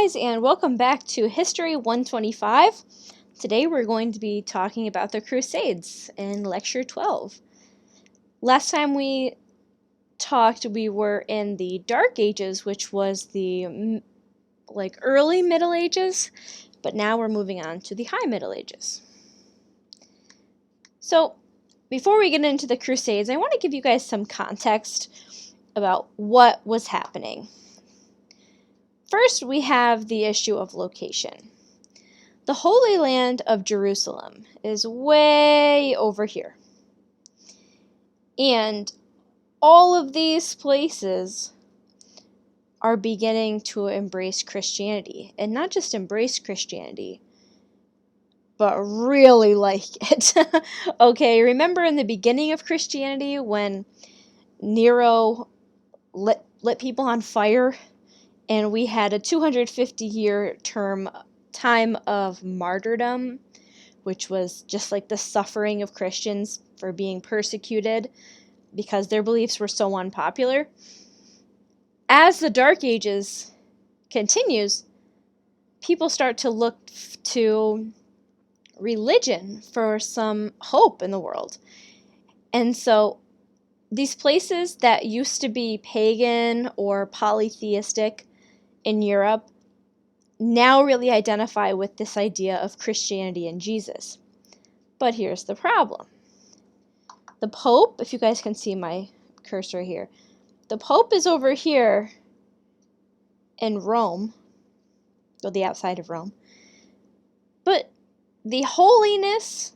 guys, and welcome back to History 125. Today we're going to be talking about the Crusades in Lecture 12. Last time we talked, we were in the Dark Ages, which was the early Middle Ages, but now we're moving on to the High Middle Ages. So, before we get into the Crusades, I want to give you guys some context about what was happening. First, we have the issue of location. The Holy Land of Jerusalem is way over here. And all of these places are beginning to embrace Christianity. And not just embrace Christianity, but really like it. Okay, remember in the beginning of Christianity when Nero lit people on fire? And we had a 250-year time of martyrdom, which was just like the suffering of Christians for being persecuted because their beliefs were so unpopular. As the Dark Ages continues, people start to look to religion for some hope in the world. And so these places that used to be pagan or polytheistic in Europe now really identify with this idea of Christianity and Jesus. But here's the problem. The Pope, if you guys can see my cursor here, the Pope is over here in Rome, or the outside of Rome. But the holiness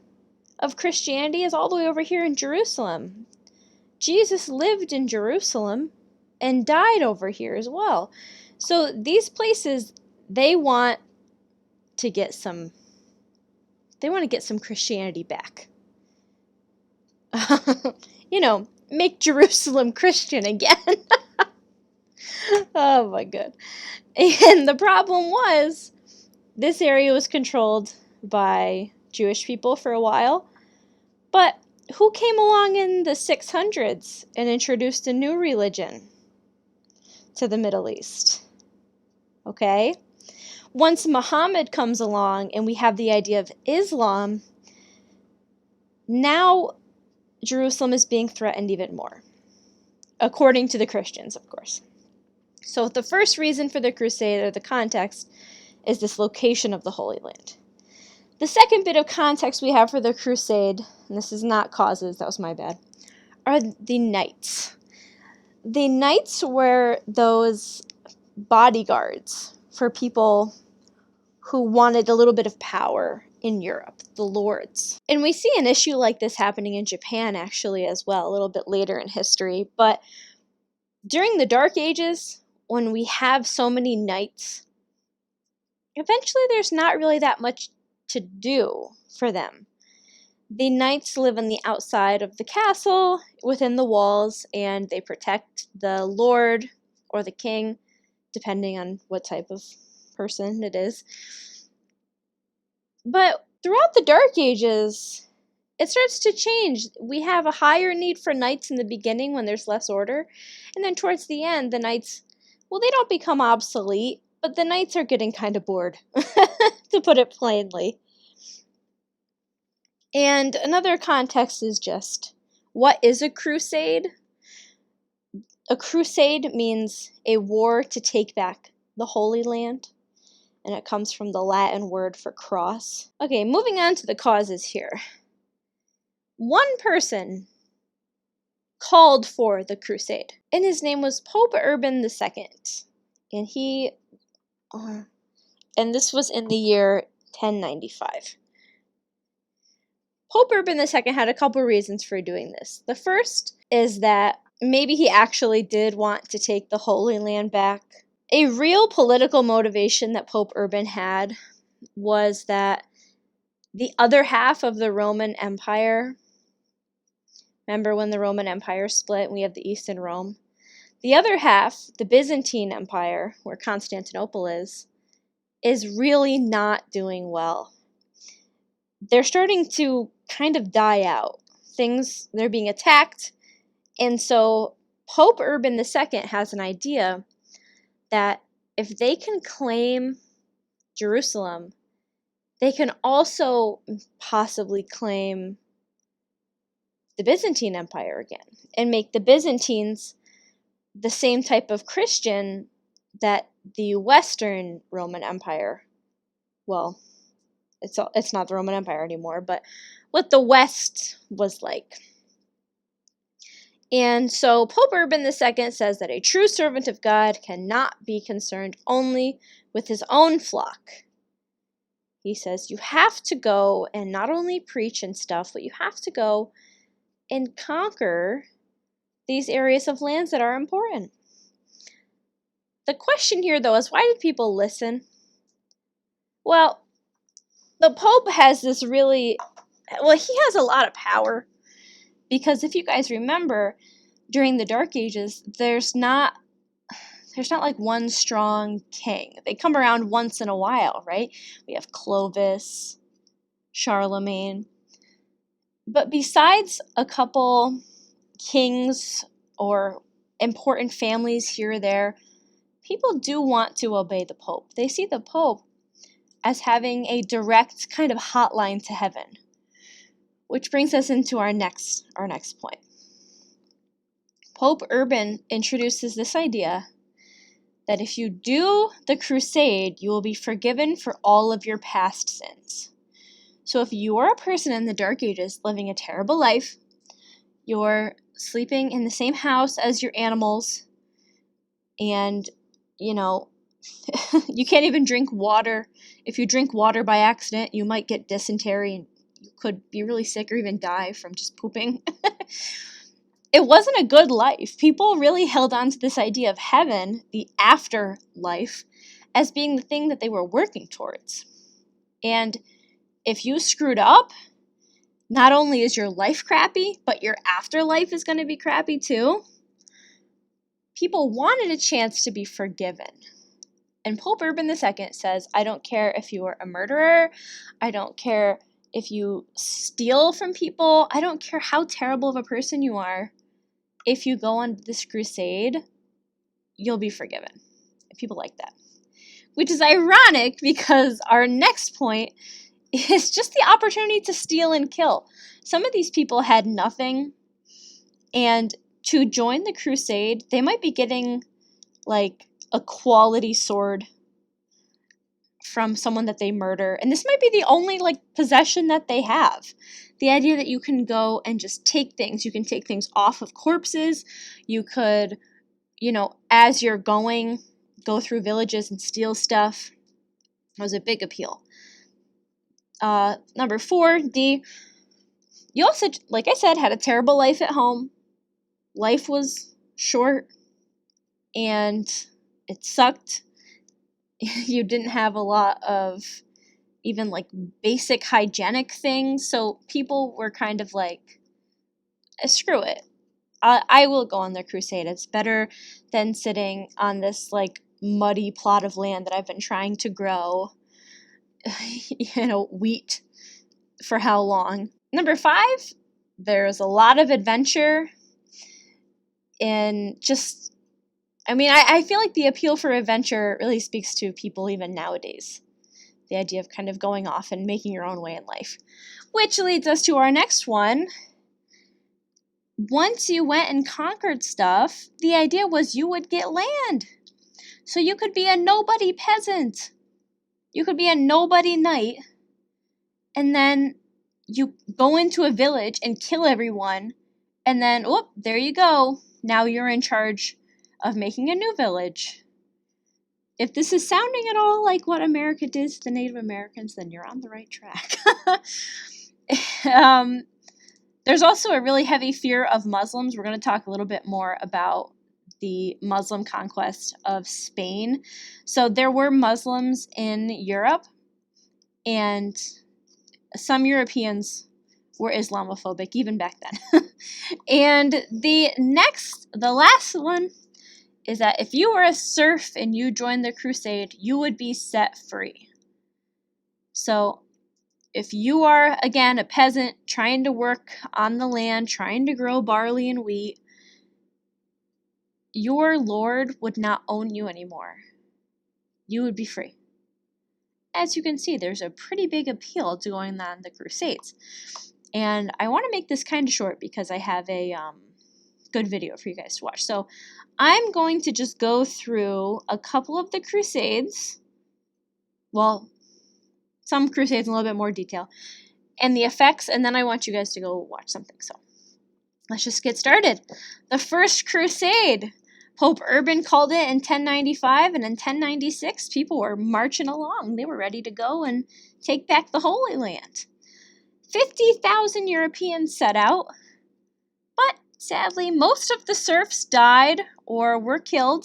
of Christianity is all the way over here in Jerusalem. Jesus lived in Jerusalem and died over here as well. So these places, they want to get some Christianity back. Make Jerusalem Christian again. Oh my god. And the problem was, this area was controlled by Jewish people for a while, but who came along in the 600s and introduced a new religion to the Middle East? Okay? Once Muhammad comes along and we have the idea of Islam, now Jerusalem is being threatened even more, according to the Christians, of course. So the first reason for the crusade, or the context, is this location of the Holy Land. The second bit of context we have for the crusade, and this is not causes, that was my bad, are the knights. The knights were those bodyguards for people who wanted a little bit of power in Europe, the lords. And we see an issue like this happening in Japan actually as well, a little bit later in history. But during the Dark Ages, when we have so many knights, eventually there's not really that much to do for them. The knights live on the outside of the castle, within the walls, and they protect the lord or the king, depending on what type of person it is. But throughout the Dark Ages, it starts to change. We have a higher need for knights in the beginning when there's less order, and then towards the end, the knights, well, they don't become obsolete, but the knights are getting kind of bored, to put it plainly. And another context is just, what is a crusade? A crusade means a war to take back the Holy Land, and it comes from the Latin word for cross. Okay, moving on to the causes here. One person called for the crusade, and his name was Pope Urban II, and this was in the year 1095. Pope Urban II had a couple reasons for doing this. The first is that maybe he actually did want to take the Holy Land back. A real political motivation that Pope Urban had was that the other half of the Roman Empire, remember when the Roman Empire split and we have the East and Rome? The other half, the Byzantine Empire, where Constantinople is really not doing well. They're starting to kind of die out. They're being attacked. And so Pope Urban II has an idea that if they can claim Jerusalem, they can also possibly claim the Byzantine Empire again and make the Byzantines the same type of Christian that the Western Roman Empire, well, it's not the Roman Empire anymore, but what the West was like. And so Pope Urban II says that a true servant of God cannot be concerned only with his own flock. He says you have to go and not only preach and stuff, but you have to go and conquer these areas of lands that are important. The question here, though, is why did people listen? Well, the Pope has this he has a lot of power, because if you guys remember, during the Dark Ages, there's not like one strong king. They come around once in a while, right? We have Clovis, Charlemagne. But besides a couple kings or important families here or there, people do want to obey the Pope. They see the Pope as having a direct kind of hotline to heaven, which brings us into our next point. Pope Urban introduces this idea that if you do the crusade, you will be forgiven for all of your past sins. So if you are a person in the Dark Ages living a terrible life, you're sleeping in the same house as your animals, and, you can't even drink water. If you drink water by accident, you might get dysentery and you could be really sick or even die from just pooping. It wasn't a good life. People really held on to this idea of heaven, the afterlife, as being the thing that they were working towards. And if you screwed up, not only is your life crappy, but your afterlife is going to be crappy too. People wanted a chance to be forgiven. And Pope Urban II says, I don't care if you are a murderer. I don't care if you steal from people. I don't care how terrible of a person you are. If you go on this crusade, you'll be forgiven. People like that. Which is ironic because our next point is just the opportunity to steal and kill. Some of these people had nothing, and to join the crusade, they might be getting like a quality sword from someone that they murder, and this might be the only possession that they have. The idea that you can go and just take things, you can take things off of corpses, you could, as you're going, go through villages and steal stuff, was a big appeal. Number 4, D, you also, like I said, had a terrible life at home. Life was short, and it sucked. You didn't have a lot of even basic hygienic things, so people were kind of screw it. I will go on the crusade. It's better than sitting on this muddy plot of land that I've been trying to grow, wheat for how long. Number 5, there's a lot of adventure, and just, I feel like the appeal for adventure really speaks to people even nowadays. The idea of kind of going off and making your own way in life. Which leads us to our next one. Once you went and conquered stuff, the idea was you would get land. So you could be a nobody peasant. You could be a nobody knight. And then you go into a village and kill everyone. And then, there you go. Now you're in charge of making a new village. If this is sounding at all like what America did to the Native Americans, then you're on the right track. There's also a really heavy fear of Muslims. We're going to talk a little bit more about the Muslim conquest of Spain. So there were Muslims in Europe, and some Europeans were Islamophobic even back then. And the last one is that if you were a serf and you joined the crusade, you would be set free. So if you are, again, a peasant trying to work on the land, trying to grow barley and wheat, your lord would not own you anymore. you would be free. As you can see, there's a pretty big appeal to going on the Crusades. And I want to make this kind of short because I have a good video for you guys to watch. So I'm going to just go through a couple of the Crusades. Well, some Crusades in a little bit more detail. And the effects, and then I want you guys to go watch something. So let's just get started. The First Crusade. Pope Urban called it in 1095, and in 1096, people were marching along. They were ready to go and take back the Holy Land. 50,000 Europeans set out, but sadly, most of the serfs died or were killed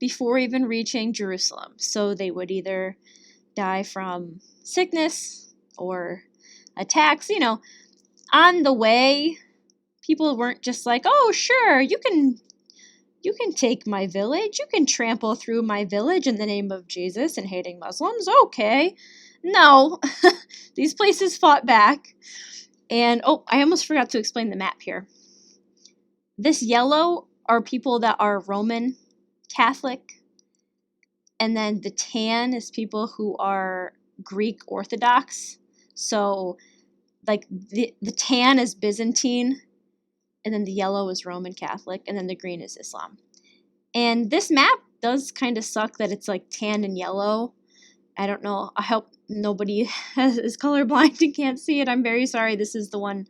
before even reaching Jerusalem. So they would either die from sickness or attacks. On the way, people weren't just like, oh, sure, you can take my village. You can trample through my village in the name of Jesus and hating Muslims. Okay. No, these places fought back. And, I almost forgot to explain the map here. This yellow are people that are Roman Catholic. And then the tan is people who are Greek Orthodox. So, like, the tan is Byzantine. And then the yellow is Roman Catholic, and then the green is Islam. And this map does kind of suck that it's like tan and yellow. I don't know. I hope nobody is colorblind and can't see it. I'm very sorry. This is the one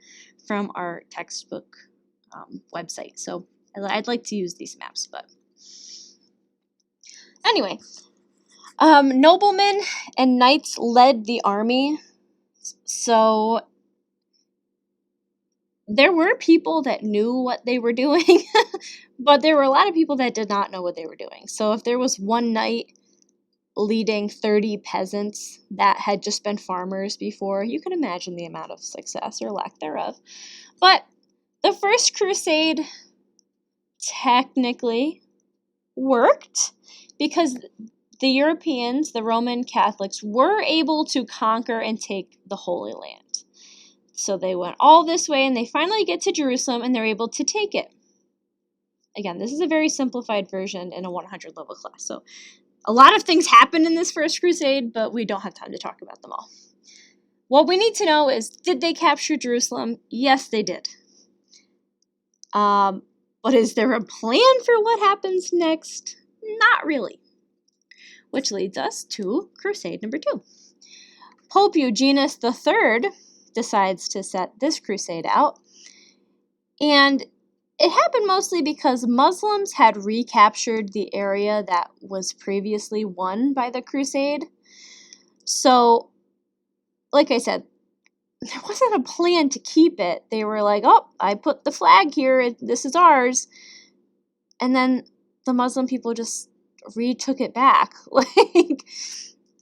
from our textbook website. So I'd like to use these maps, but anyway. Noblemen and knights led the army. So there were people that knew what they were doing, but there were a lot of people that did not know what they were doing. So if there was one knight leading 30 peasants that had just been farmers before, you can imagine the amount of success or lack thereof. But the First Crusade technically worked because the Europeans, the Roman Catholics, were able to conquer and take the Holy Land. So they went all this way, and they finally get to Jerusalem, and they're able to take it. Again, this is a very simplified version in a 100 level class. So a lot of things happened in this First Crusade, but we don't have time to talk about them all. What we need to know is, did they capture Jerusalem? Yes, they did. But is there a plan for what happens next? Not really. Which leads us to Crusade number 2. Pope Eugenius III decides to set this crusade out. And it happened mostly because Muslims had recaptured the area that was previously won by the crusade. So, like I said, there wasn't a plan to keep it. They were like, oh, I put the flag here, this is ours. And then the Muslim people just retook it back.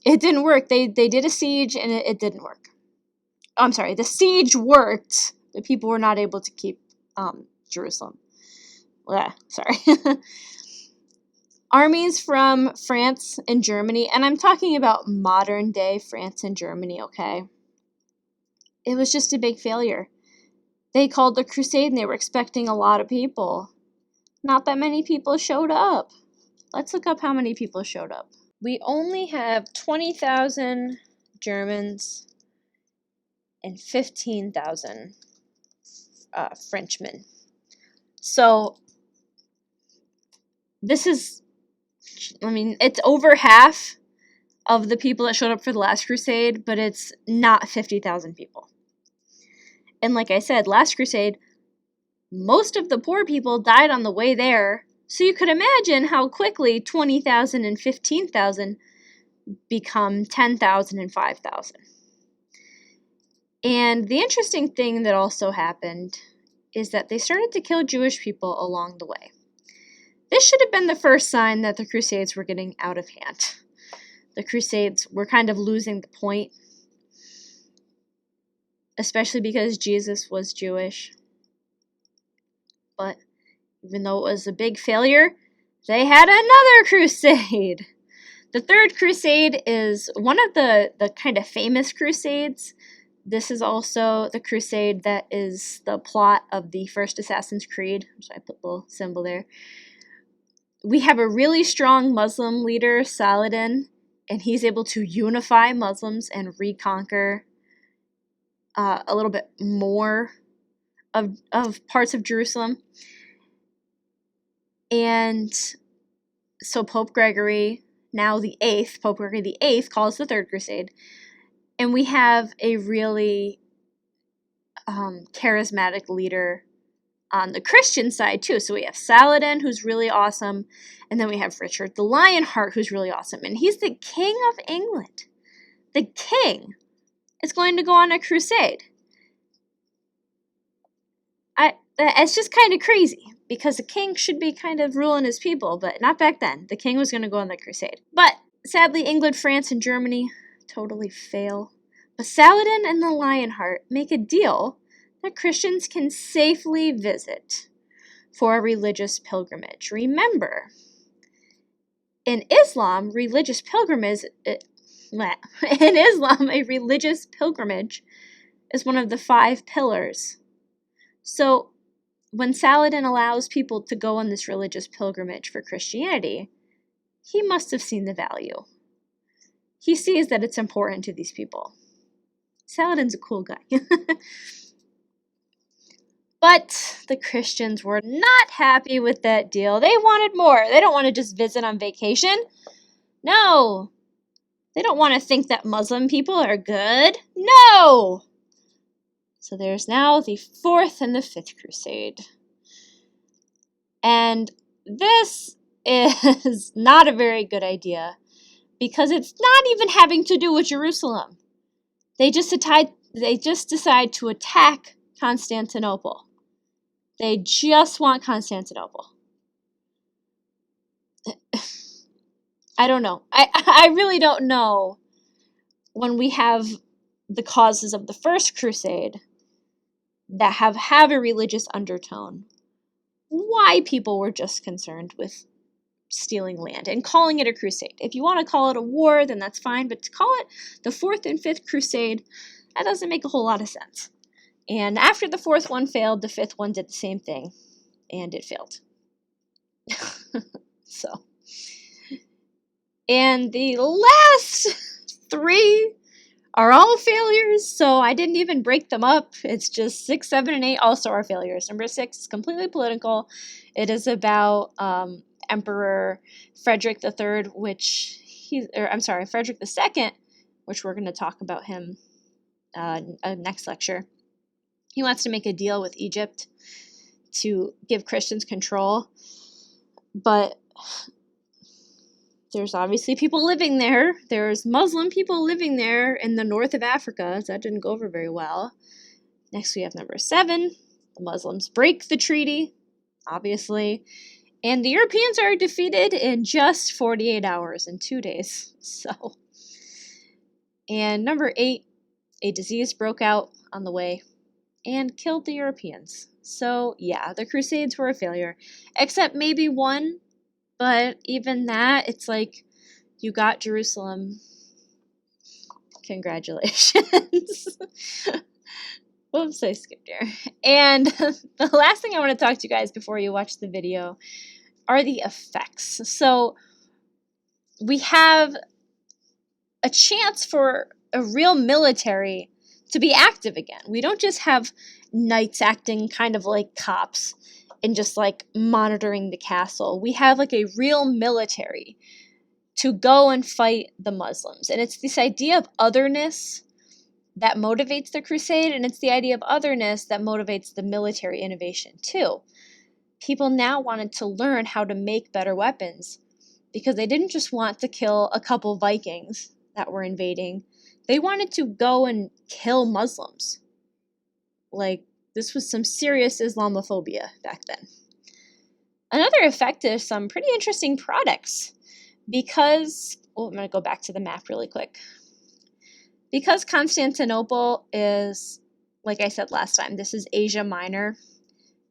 It didn't work. They did a siege and it didn't work. I'm sorry, the siege worked. The people were not able to keep Jerusalem. Sorry. Armies from France and Germany, and I'm talking about modern day France and Germany, okay? It was just a big failure. They called the crusade and they were expecting a lot of people. Not that many people showed up. Let's look up how many people showed up. We only have 20,000 Germans and 15,000 Frenchmen. So this is, it's over half of the people that showed up for the last crusade, but it's not 50,000 people. And like I said, last crusade, most of the poor people died on the way there, so you could imagine how quickly 20,000 and 15,000 become 10,000 and 5,000. And the interesting thing that also happened is that they started to kill Jewish people along the way. This should have been the first sign that the Crusades were getting out of hand. The Crusades were kind of losing the point, especially because Jesus was Jewish. But even though it was a big failure, they had another crusade. The Third Crusade is one of the kind of famous crusades. This is also the crusade that is the plot of the first Assassin's Creed. So I put the little symbol there. we have a really strong Muslim leader, Saladin, and he's able to unify Muslims and reconquer a little bit more of parts of Jerusalem. And so Pope Gregory, now the 8th, Pope Gregory the 8th, calls the Third Crusade. And we have a really charismatic leader on the Christian side too. So we have Saladin, who's really awesome, and then we have Richard the Lionheart, who's really awesome, and he's the King of England. The king is going to go on a crusade. It's just kind of crazy, because the king should be kind of ruling his people, but not back then. The king was going to go on the crusade. But sadly, England, France, and Germany totally fail. But Saladin and the Lionheart make a deal that Christians can safely visit for a religious pilgrimage. Remember, in Islam, a religious pilgrimage is one of the 5 pillars. So when Saladin allows people to go on this religious pilgrimage for Christianity, he must have seen the value. He sees that it's important to these people. Saladin's a cool guy. But the Christians were not happy with that deal. They wanted more. They don't want to just visit on vacation. No. They don't want to think that Muslim people are good. No. So there's now the 4th and the 5th Crusade. And this is not a very good idea, because it's not even having to do with Jerusalem. They just decide to attack Constantinople. They just want Constantinople. I don't know. I really don't know, when we have the causes of the First Crusade that have a religious undertone, why people were just concerned with stealing land and calling it a crusade. If you want to call it a war, then that's fine, but to call it the 4th and 5th Crusade, that doesn't make a whole lot of sense. And after the 4th one failed, the 5th one did the same thing, and it failed. So, and the last 3 are all failures, so I didn't even break them up. It's just 6, 7, and 8 also are failures. Number 6 is completely political. It is about Emperor Frederick III, Frederick II, which we're going to talk about him next lecture. He wants to make a deal with Egypt to give Christians control, but there's obviously people living there. There's Muslim people living there in the north of Africa, so that didn't go over very well. Next we have number 7. The Muslims break the treaty, obviously, and the Europeans are defeated in just 48 hours, in 2 days. So, and number 8, a disease broke out on the way and killed the Europeans. So yeah, the Crusades were a failure, except maybe one. But even that, it's like, you got Jerusalem. Congratulations. Whoops, I skipped here. And the last thing I want to talk to you guys before you watch the video are the effects. So we have a chance for a real military to be active again. We don't just have knights acting kind of like cops and just like monitoring the castle. We have like a real military to go and fight the Muslims. And it's this idea of otherness that motivates the crusade, and it's the idea of otherness that motivates the military innovation too. People now wanted to learn how to make better weapons, because they didn't just want to kill a couple Vikings that were invading. They wanted to go and kill Muslims. Like, this was some serious Islamophobia back then. Another effect is some pretty interesting products, because, I'm going to go back to the map really quick. Because Constantinople is, like I said last time, this is Asia Minor,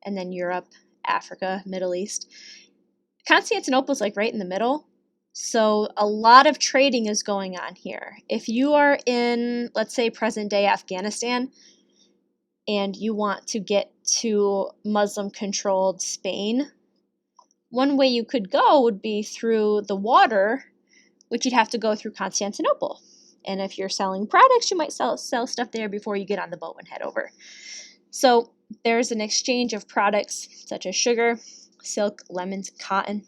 and then Europe, Africa, Middle East. Constantinople is like right in the middle, so a lot of trading is going on here. If you are in, let's say, present-day Afghanistan, and you want to get to Muslim-controlled Spain, one way you could go would be through the water, which you'd have to go through Constantinople. And if you're selling products, you might sell stuff there before you get on the boat and head over. So there's an exchange of products such as sugar, silk, lemons, cotton.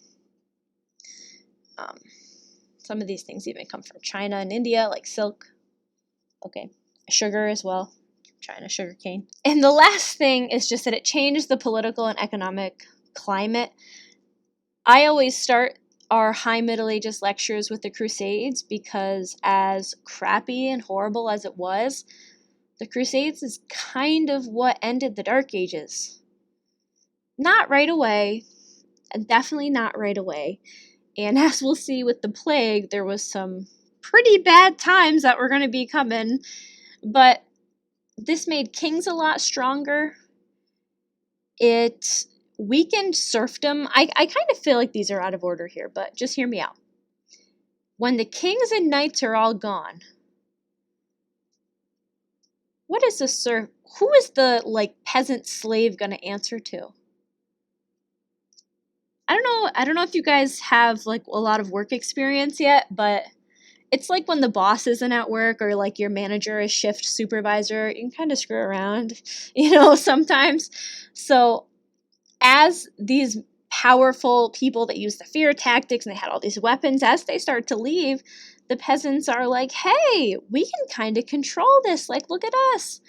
Some of these things even come from China and India, like silk. Okay, sugar as well. China, sugarcane. And the last thing is just that it changed the political and economic climate. I always start our High Middle Ages lectures with the Crusades because, as crappy and horrible as it was, the Crusades is kind of what ended the Dark Ages. Not right away, and definitely not right away. And as we'll see with the plague, there was some pretty bad times that were going to be coming, but this made kings a lot stronger. It weakened serfdom. I kind of feel like these are out of order here, but just hear me out. When the kings and knights are all gone, what is the serf? Who is the peasant slave going to answer to? I don't know if you guys have a lot of work experience yet, but it's like when the boss isn't at work or your manager is shift supervisor, you can kind of screw around, sometimes. So as these powerful people that use the fear tactics and they had all these weapons, as they start to leave, the peasants are like, hey, we can kind of control this. Look at us.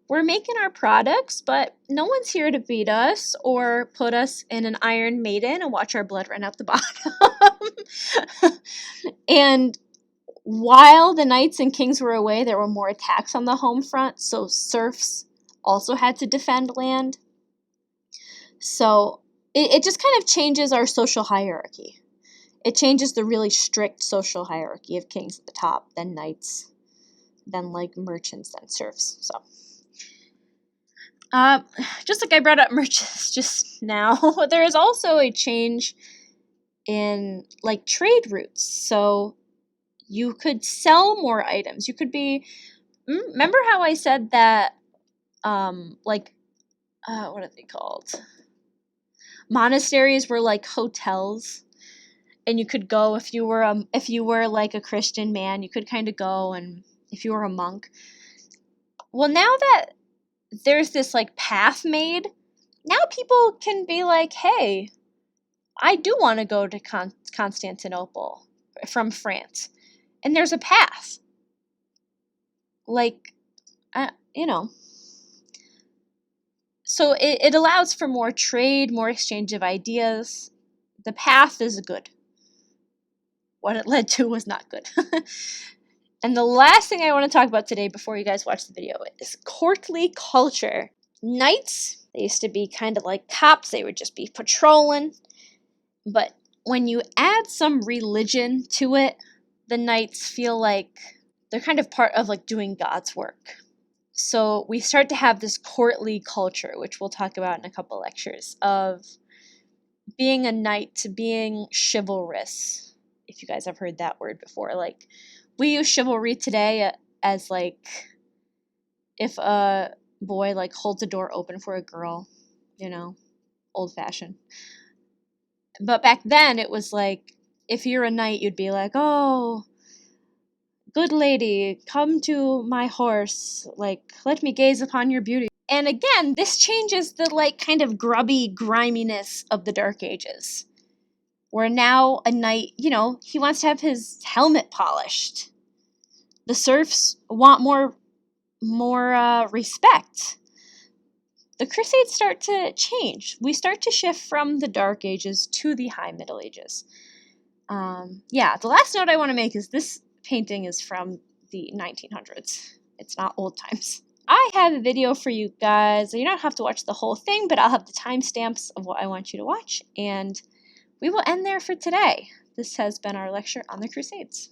We're making our products, but no one's here to beat us or put us in an Iron Maiden and watch our blood run out the bottom. And while the knights and kings were away, there were more attacks on the home front, so serfs also had to defend land. So it just kind of changes our social hierarchy. It changes the really strict social hierarchy of kings at the top, then knights, then merchants, then serfs. So just like I brought up merchants just now, there is also a change in trade routes. So you could sell more items. You could be, remember how I said that, what are they called? Monasteries were like hotels, and you could go if you were a Christian man, you could kind of go, and if you were a monk. Well, now that there's this path made, now people can be like, hey, I do want to go to Constantinople from France, and there's a path. So it allows for more trade, more exchange of ideas. The path is good. What it led to was not good. And the last thing I want to talk about today before you guys watch the video is courtly culture. Knights, they used to be kind of like cops. They would just be patrolling. But when you add some religion to it, the knights feel like they're kind of part of doing God's work. So we start to have this courtly culture, which we'll talk about in a couple lectures, of being a knight to being chivalrous, if you guys have heard that word before. We use chivalry today as if a boy holds a door open for a girl, old-fashioned. But back then it was if you're a knight, you'd be like, oh, good lady, come to my horse, let me gaze upon your beauty. And again, this changes the kind of grubby griminess of the Dark Ages, where now a knight, he wants to have his helmet polished. The serfs want more respect. The Crusades start to change. We start to shift from the Dark Ages to the High Middle Ages. The last note I want to make is this painting is from the 1900s. It's not old times. I have a video for you guys. You don't have to watch the whole thing, but I'll have the timestamps of what I want you to watch, and we will end there for today. This has been our lecture on the Crusades.